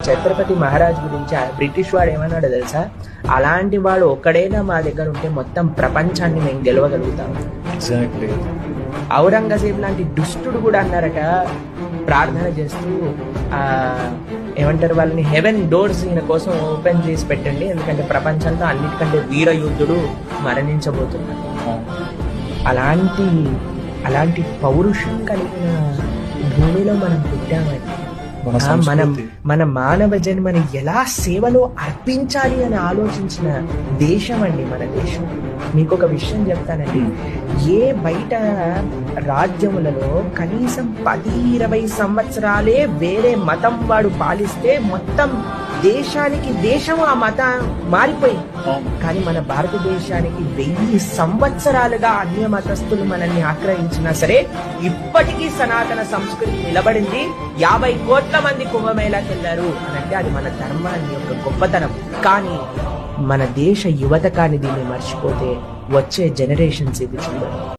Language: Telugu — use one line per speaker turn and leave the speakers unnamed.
ఛత్రపతి మహారాజ్ గురించి బ్రిటిష్ వాడు ఏమన్నాడో తెలుసా? అలాంటి వాడు ఒక్కడైనా మా దగ్గర ఉంటే మొత్తం ప్రపంచాన్ని మేము గెలవగలుగుతాం.
ఎగ్జాక్ట్లీ.
ఔరంగజేబ్ లాంటి దుష్టుడు కూడా అన్నారట, ప్రార్థన చేస్తూ ఏమంటారు, వాళ్ళని హెవెన్ డోర్స్ ఈయన కోసం ఓపెన్ చేసి పెట్టండి, ఎందుకంటే ప్రపంచంలో అన్నిటికంటే వీర యుద్ధుడు మరణించబోతున్నాడు. అలాంటి పౌరుషం కలిగిన భూమిలో మనం పుట్టామని, మన మానవ జన్మని ఎలా సేవలో అర్పించాలి అని ఆలోచించిన దేశం అండి మన దేశం. మీకు ఒక విషయం చెప్తానండి, ఏ బయట రాజ్యములలో కనీసం 10-20 సంవత్సరాలే వేరే మతం వాడు పాలిస్తే మొత్తం దేశం ఆ మతం మారిపోయింది. కానీ మన భారతదేశానికి 1000 సంవత్సరాలుగా అన్య మతస్థులు మనల్ని ఆక్రమించినా సరే ఇప్పటికీ సనాతన సంస్కృతి నిలబడింది. 50 కోట్ల మంది కుంభమేళాకి వెళ్ళారు అని అంటే అది మన ధర్మాన్ని యొక్క గొప్పతనం. కానీ మన దేశ యువత కానీ దీన్ని మర్చిపోతే వచ్చే జనరేషన్స్ ఇది చూడరు.